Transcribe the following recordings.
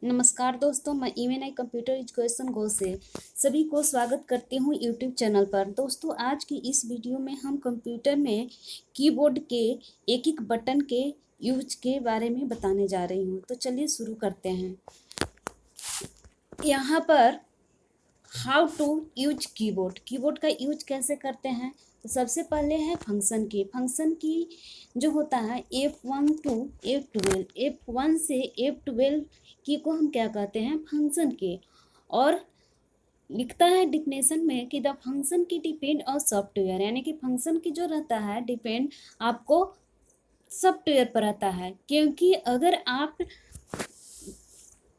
नमस्कार दोस्तों, मैं ईवेन आई कंप्यूटर एजुकेशन गो से सभी को स्वागत करती हूँ यूट्यूब चैनल पर। दोस्तों, आज की इस वीडियो में हम कंप्यूटर में कीबोर्ड के एक एक बटन के यूज के बारे में बताने जा रही हूँ। तो चलिए शुरू करते हैं। यहाँ पर how to use keyboard, keyboard का यूज कैसे करते हैं। तो सबसे पहले है फंक्शन की जो होता है F1 टू F12, F1 से F12 की को हम क्या कहते हैं, फंक्शन के। और लिखता है डिफिनेशन में कि द फंक्शन की डिपेंड और सॉफ्टवेयर, यानी कि फंक्शन की जो रहता है डिपेंड आपको सॉफ्टवेयर पर रहता है। क्योंकि अगर आप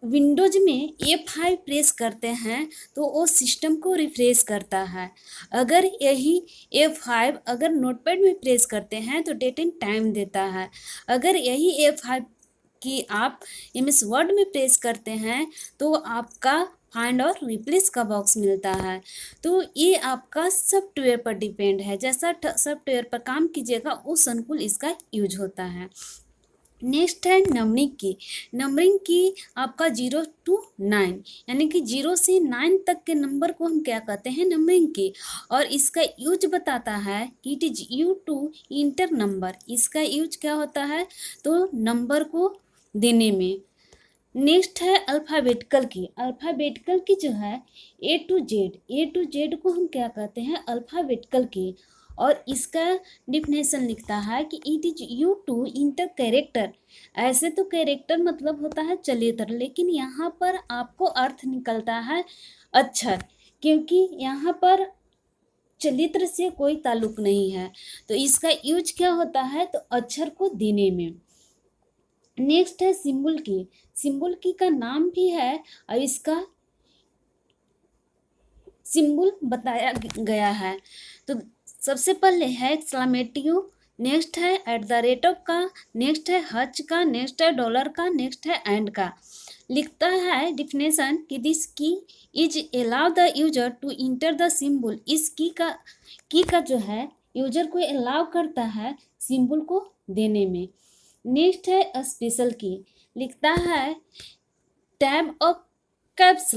विंडोज में F5 प्रेस करते हैं तो वो सिस्टम को रिफ्रेश करता है। अगर यही F5 अगर नोटपैड में प्रेस करते हैं तो डेट एंड टाइम देता है। अगर यही F5 की आप MS वर्ड में प्रेस करते हैं तो आपका फाइंड और रिप्लेस का बॉक्स मिलता है। तो ये आपका सॉफ्टवेयर पर डिपेंड है, जैसा सॉफ्टवेयर पर काम कीजिएगा उस अनुकूल इसका यूज होता है। नेक्स्ट है नंबरिंग की आपका 0 to 9, यानी कि 0 से 9 तक के नंबर को हम क्या कहते हैं, नंबरिंग की। और इसका यूज बताता है कि it is use to enter number, इसका यूज क्या होता है तो नंबर को देने में। नेक्स्ट है अल्फ़ाबेटिकल की जो है ए टू जेड को हम क्या कहते हैं, अल्फ़ाबेटिकल की। और इसका डिफिनेशन लिखता है कि it is use to enter character. ऐसे तो कैरेक्टर मतलब होता है चलित्र, लेकिन यहाँ पर आपको अर्थ निकलता है अक्षर, क्योंकि यहाँ पर चलित्र से कोई ताल्लुक नहीं है। तो इसका यूज क्या होता है तो अक्षर को देने में। नेक्स्ट है सिंबल की का नाम भी है और इसका सिंबल बताया गया है। तो सबसे पहले है एक्सक्लामेटिव, नेक्स्ट है एट द रेट ऑफ का, नेक्स्ट है हच का, नेक्स्ट है डॉलर का, नेक्स्ट है एंड का। लिखता है डिफिनेशन कि this key is allow the user to enter the symbol. इस की का जो है यूजर को अलाउ करता है सिंबल को देने में। नेक्स्ट है स्पेशल की, लिखता है टैब ऑफ कैप्स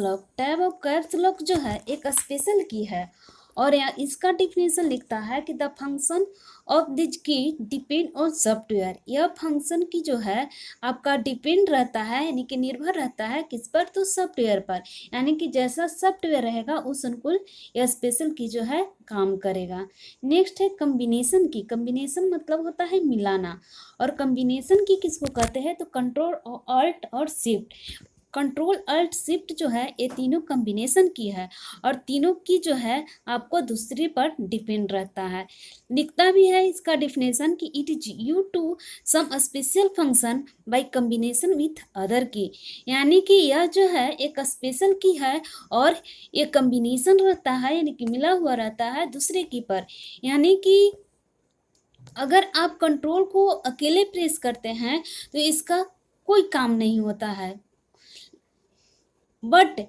लॉक जो है एक स्पेशल की है। और यहाँ इसका डिफिनेशन लिखता है कि द फंक्शन ऑफ दिस की डिपेंड ऑन सॉफ्टवेयर। यह फंक्शन की जो है आपका डिपेंड रहता है, यानी कि निर्भर रहता है किस पर तो सॉफ्टवेयर पर, यानी कि जैसा सॉफ्टवेयर रहेगा उस अनुकूल यह स्पेशल की जो है काम करेगा। नेक्स्ट है कम्बिनेशन की, कम्बिनेशन मतलब होता है मिलाना। और कम्बिनेशन की किसको कहते हैं तो कंट्रोल ऑल्ट और शिफ्ट। कंट्रोल अल्ट शिफ्ट जो है ये तीनों कम्बिनेशन की है और तीनों की जो है आपको दूसरे पर डिपेंड रहता है। लिखता भी है इसका डिफिनेशन कि it is use to some special function by combination with other key, यानी कि यह जो है एक स्पेशल की है और ये कम्बिनेशन रहता है, यानी कि मिला हुआ रहता है दूसरे की पर। यानी कि अगर आप कंट्रोल को अकेले प्रेस करते हैं तो इसका कोई काम नहीं होता है, बट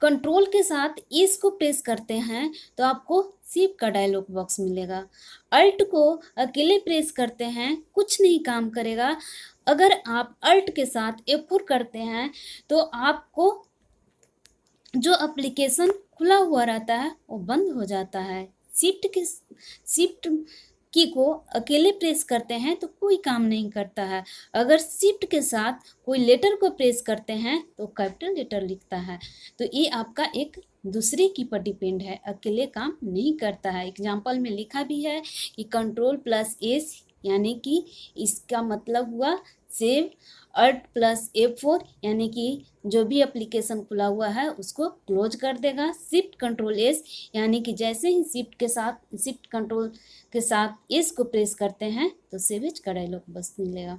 कंट्रोल के साथ इस को प्रेस करते हैं तो आपको शिफ्ट का डायलॉग बॉक्स मिलेगा। अल्ट को अकेले प्रेस करते हैं कुछ नहीं काम करेगा। अगर आप अल्ट के साथ F4 करते हैं तो आपको जो एप्लीकेशन खुला हुआ रहता है वो बंद हो जाता है। शिफ्ट की को अकेले प्रेस करते हैं तो कोई काम नहीं करता है। अगर शिफ्ट के साथ कोई लेटर को प्रेस करते हैं तो कैपिटल लेटर लिखता है। तो ये आपका एक दूसरे की पर डिपेंड है, अकेले काम नहीं करता है। एग्जाम्पल में लिखा भी है कि कंट्रोल प्लस एस, यानी कि इसका मतलब हुआ सेव। अल्ट प्लस F4, यानी कि जो भी एप्लीकेशन खुला हुआ है उसको क्लोज कर देगा। शिफ्ट कंट्रोल एस, यानी कि जैसे ही शिफ्ट कंट्रोल के साथ एस को प्रेस करते हैं तो सेवेज का डायलॉग बस मिलेगा।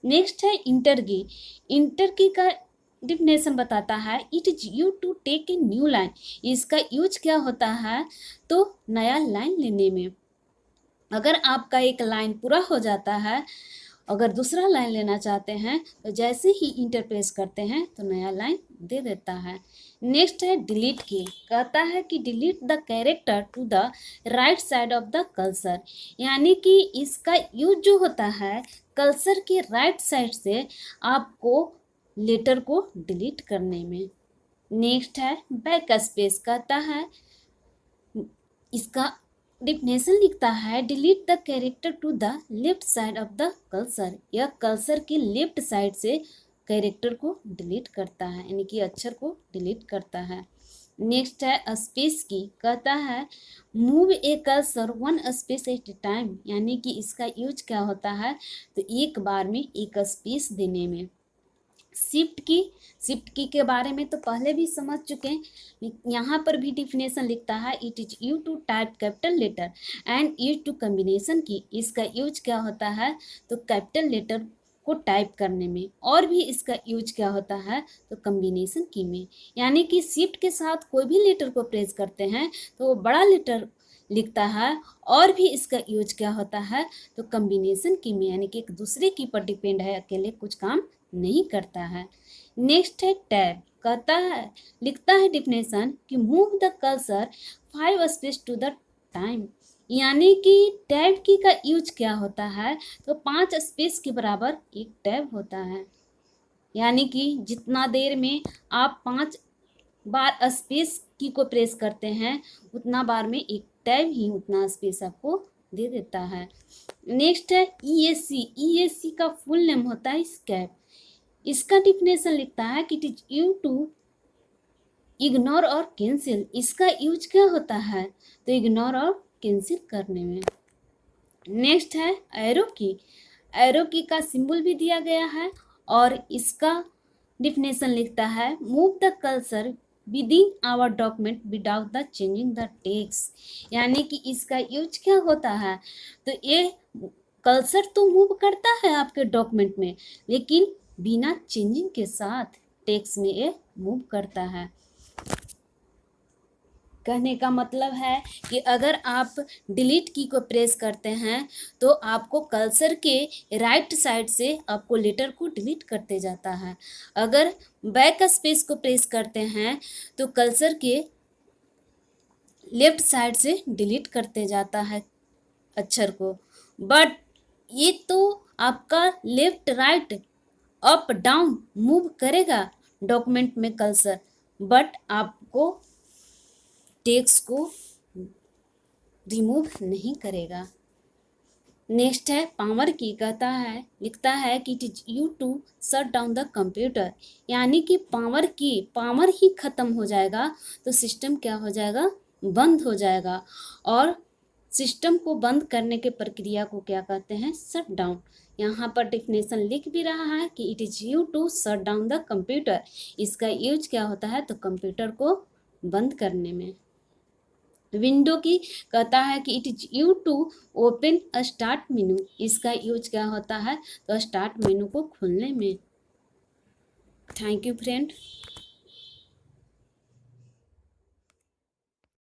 नेक्स्ट है इंटर की का डिफिनेशन बताता है it is use to take a new line. इसका यूज क्या होता है तो नया लाइन लेने में। अगर आपका एक लाइन पूरा हो जाता है, अगर दूसरा लाइन लेना चाहते हैं तो जैसे ही इंटरप्रेस करते हैं तो नया लाइन दे देता है। नेक्स्ट है डिलीट की, कहता है कि delete the character to the right side of the cursor, यानी कि इसका यूज जो होता है कर्सर के राइट साइड से आपको लेटर को डिलीट करने में। नेक्स्ट है बैक स्पेस, कहता है, इसका डिफिनेशन लिखता है, delete the character to the left side of the cursor. यह कर्सर के लेफ्ट साइड से कैरेक्टर को डिलीट करता है, यानी कि अक्षर को डिलीट करता है। नेक्स्ट है स्पेस की, कहता है move A cursor one space at A time, यानी कि इसका यूज क्या होता है, तो एक बार में एक स्पेस देने में। शिफ्ट की के बारे में तो पहले भी समझ चुके हैं, यहाँ पर भी डिफिनेशन लिखता है, it is use to type capital letter and use to combination key. इसका यूज क्या होता है, तो कैपिटल लेटर को टाइप करने में, और भी इसका यूज क्या होता है, तो कम्बिनेशन की में। यानी कि शिफ्ट के साथ कोई भी लेटर को प्रेस करते हैं तो वो बड़ा लेटर लिखता है, और भी इसका यूज क्या होता है, तो कम्बिनेशन की में, यानी कि एक दूसरे की पर डिपेंड है, अकेले कुछ काम नहीं करता है। नेक्स्ट है टैब, कहता है, लिखता है डिफिनेशन कि move the cursor 5 space to the time, यानी कि टैब की का यूज क्या होता है, तो 5 स्पेस के बराबर एक टैब होता है। यानी कि जितना देर में आप 5 बार स्पेस की को प्रेस करते हैं, उतना बार में एक टैब ही उतना स्पेस आपको दे देता है। नेक्स्ट है ईएससी का फुल नेम होता है स्कैप। इसका डिफिनेशन लिखता है कि it is use to ignore और कैंसिल। इसका यूज क्या होता है, तो इग्नोर और कैंसिल करने में। नेक्स्ट है एरो की का सिंबल भी दिया गया है, और इसका डिफिनेशन लिखता है, move the cursor within our document without the changing the text, यानी कि इसका यूज क्या होता है, तो ये कर्सर तो मूव करता है आपके डॉक्यूमेंट में, लेकिन बिना चेंजिंग के साथ टेक्स्ट में ये मूव करता है। कहने का मतलब है कि अगर आप डिलीट की को प्रेस करते हैं तो आपको कर्सर के राइट साइड से आपको लेटर को डिलीट करते जाता है। अगर बैक स्पेस को प्रेस करते हैं तो कर्सर के लेफ्ट साइड से डिलीट करते जाता है अक्षर को। बट ये तो आपका left right up down move करेगा डॉक्यूमेंट में कर्सर, बट आपको टेक्स्ट को रिमूव नहीं करेगा। नेक्स्ट है पावर की, कहता है, लिखता है कि it is use to shut down the computer, यानी कि पावर ही खत्म हो जाएगा तो सिस्टम क्या हो जाएगा, बंद हो जाएगा। और सिस्टम को बंद करने के प्रक्रिया को क्या कहते हैं, शट डाउन। यहाँ पर डिफिनेशन लिख भी रहा है कि it is use to shut down the computer. इसका यूज क्या होता है, तो कंप्यूटर को बंद करने में। विंडो की कहता है कि it is use to open a start menu. इसका यूज क्या होता है, तो स्टार्ट मेनू को खोलने में। Thank you friend.